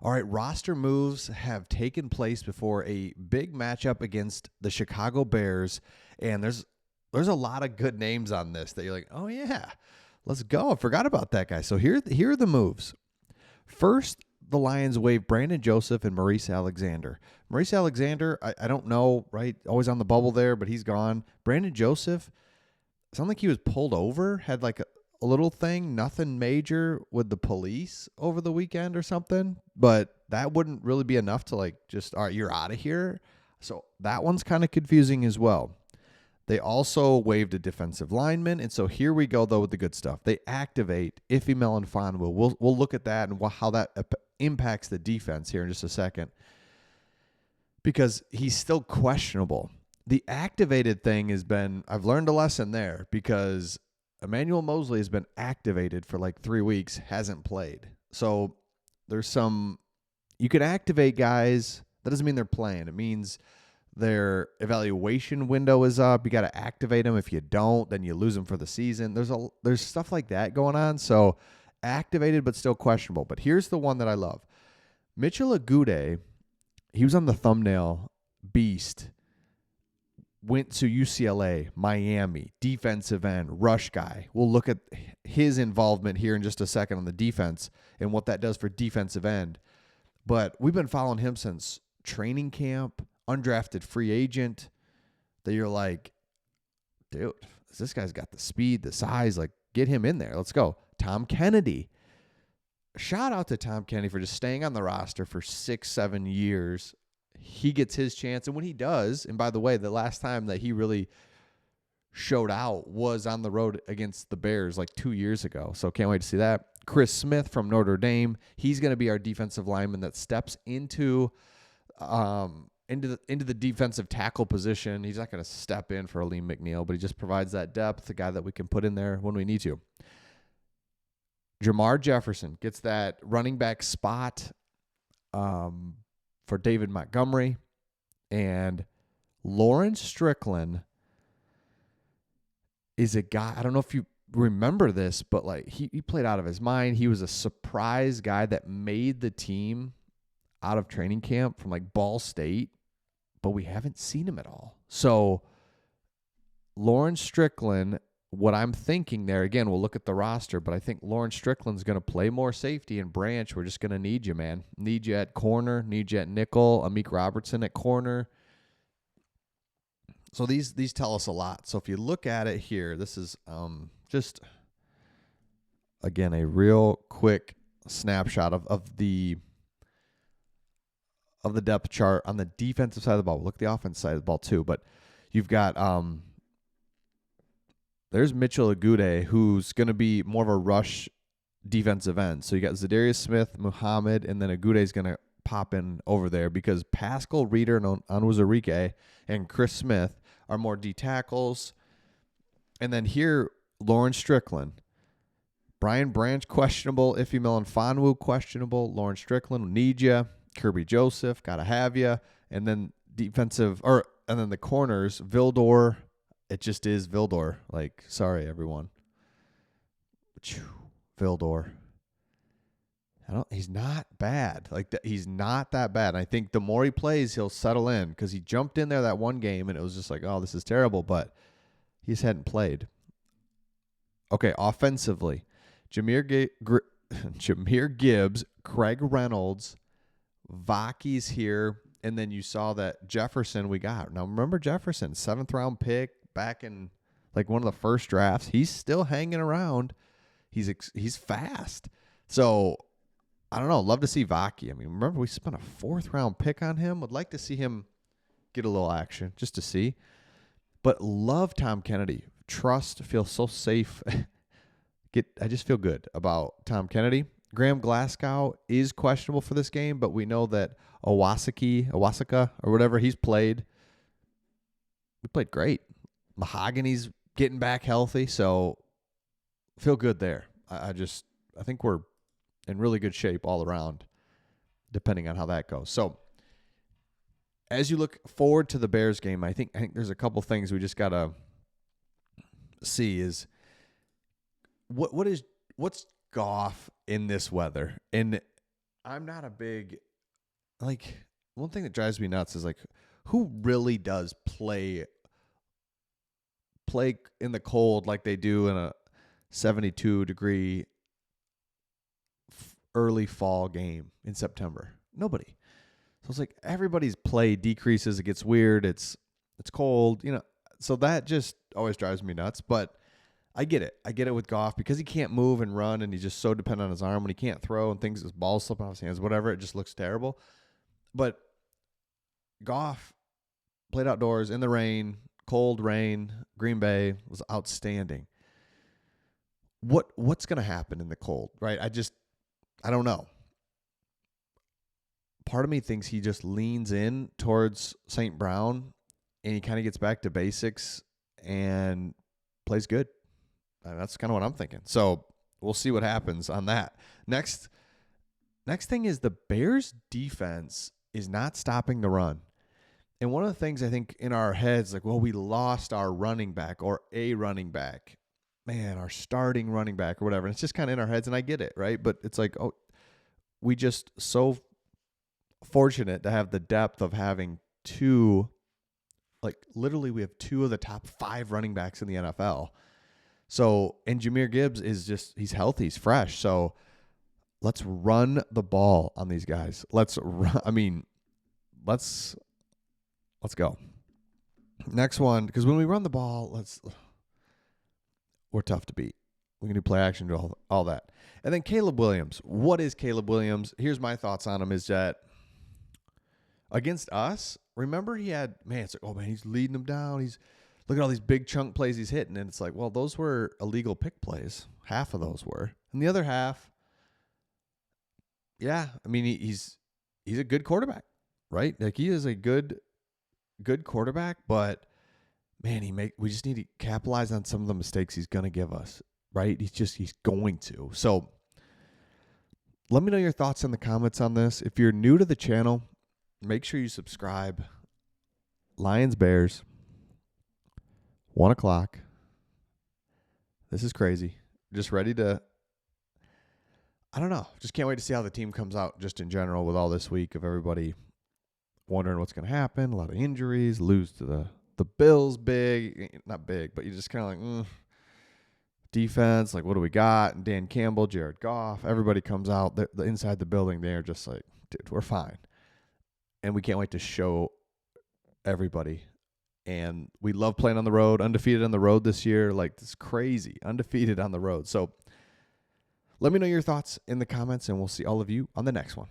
All right, roster moves have taken place before a big matchup against the Chicago Bears, and there's a lot of good names on this that you're like, oh yeah, let's go. I forgot about that guy. So here are the moves. First, the Lions waive Brandon Joseph and Maurice Alexander. Maurice Alexander, I don't know, right? Always on the bubble there, but he's gone. Brandon Joseph, sounded like he was pulled over, had like a little thing, nothing major with the police over the weekend or something, but that wouldn't really be enough to like just, all right, you're out of here. So that one's kind of confusing as well. They also waived a defensive lineman, and so here we go, though, with the good stuff. They activate Iffy Melifonwu. We'll look at that and how that impacts the defense here in just a second because he's still questionable. The activated thing has been, I've learned a lesson there because Emmanuel Mosley has been activated for like 3 weeks, hasn't played. So there's some, you can activate guys. That doesn't mean they're playing. It means their evaluation window is up. You got to activate them. If you don't, then you lose them for the season. There's stuff like that going on. So activated, but still questionable. But here's the one that I love. Mitchell Agude, he was on the thumbnail beast, went to UCLA, Miami, defensive end, rush guy. We'll look at his involvement here in just a second on the defense and what that does for defensive end. But we've been following him since training camp, undrafted free agent, that you're like, dude, this guy's got the speed, the size, like get him in there. Let's go. Tom Kennedy. Shout out to Tom Kennedy for just staying on the roster for 6-7 years. He gets his chance. And when he does, and by the way, the last time that he really showed out was on the road against the Bears like 2 years ago. So can't wait to see that. Chris Smith from Notre Dame. He's going to be our defensive lineman that steps into the defensive tackle position. He's not going to step in for Aleem McNeil, but he just provides that depth, the guy that we can put in there when we need to. Jamar Jefferson gets that running back spot for David Montgomery. And Lawrence Strickland is a guy, I don't know if you remember this, but like he played out of his mind. He was a surprise guy that made the team out of training camp from like Ball State, but we haven't seen him at all. So Lawrence Strickland, what I'm thinking there, again, we'll look at the roster, but I think Lawrence Strickland's going to play more safety, and Branch, we're just going to need you, man. Need you at corner, need you at nickel, Amik Robertson at corner. So these tell us a lot. So if you look at it here, this is just, again, a real quick snapshot of the depth chart on the defensive side of the ball. Look at the offensive side of the ball too, but you've got there's Mitchell Agude, who's going to be more of a rush defensive end. So you got Zadarius Smith, Muhammad, and then Agude is going to pop in over there because Pascal Reeder and Onwuzurike and Chris Smith are more D tackles. And then here, Lawrence Strickland. Brian Branch, questionable. Iffy Melifonwu, questionable. Lawrence Strickland, need you. Kirby Joseph, got to have you. And then and then the corners, Vildor. It just is Vildor. Like, sorry, everyone. Vildor. He's not bad. He's not that bad. And I think the more he plays, he'll settle in because he jumped in there that one game and it was just like, oh, this is terrible. But he just hadn't played. Okay, offensively, Jameer Gibbs, Craig Reynolds, Vaki's here, and then you saw that Jefferson we got. Now, remember Jefferson, 7th-round pick back in like one of the first drafts. He's still hanging around. He's fast. So, I don't know. Love to see Vaki. I mean, remember we spent a 4th-round pick on him. Would like to see him get a little action just to see. But love Tom Kennedy. Trust, feel so safe. I just feel good about Tom Kennedy. Graham Glasgow is questionable for this game, but we know that Owasaka, or whatever, he's played. We played great. Mahogany's getting back healthy, so feel good there. I think we're in really good shape all around, depending on how that goes. So as you look forward to the Bears game, I think there's a couple things we just gotta see is what's Goff in this weather. And I'm not a big, like, one thing that drives me nuts is like, who really does play in the cold like they do in a 72-degree early fall game in September? Nobody. So it's like everybody's play decreases. It gets weird. It's cold, So that just always drives me nuts. But I get it. I get it with Goff because he can't move and run, and he's just so dependent on his arm when he can't throw and things, his balls slipping off his hands, whatever. It just looks terrible. But Goff played outdoors in the rain, cold rain. Green Bay was outstanding. What's going to happen in the cold, right? I don't know. Part of me thinks he just leans in towards St. Brown and he kind of gets back to basics and plays good. That's kind of what I'm thinking. So we'll see what happens on that. Next thing is the Bears defense is not stopping the run. And one of the things I think in our heads, like, well, we lost our running back or a running back. Man, our starting running back or whatever. And it's just kind of in our heads, and I get it, right? But it's like, oh, we just so fortunate to have the depth of having two, like literally we have two of the top 5 running backs in the NFL. So, and Jahmyr Gibbs he's healthy, he's fresh. So let's run the ball on these guys. Let's go. Next one, because when we run the ball, we're tough to beat. We can do play action, do all that. And then Caleb Williams. What is Caleb Williams? Here's my thoughts on him is that against us, remember it's like, oh man, he's leading them down. Look at all these big chunk plays he's hitting. And it's like, well, those were illegal pick plays. Half of those were. And the other half, yeah, I mean, he's a good quarterback, right? Like he is a good quarterback, but man, we just need to capitalize on some of the mistakes he's going to give us, right? He's going to. So let me know your thoughts in the comments on this. If you're new to the channel, make sure you subscribe. Lions, Bears, 1 o'clock. This is crazy. Just ready to, I don't know. Just can't wait to see how the team comes out just in general with all this week of everybody wondering what's going to happen. A lot of injuries, lose to the Bills not big, but you're just kind of like, defense, like what do we got? And Dan Campbell, Jared Goff, everybody comes out. The inside the building, they're just like, dude, we're fine. And we can't wait to show everybody. And we love playing on the road, undefeated on the road this year. Like, it's crazy, undefeated on the road. So let me know your thoughts in the comments, and we'll see all of you on the next one.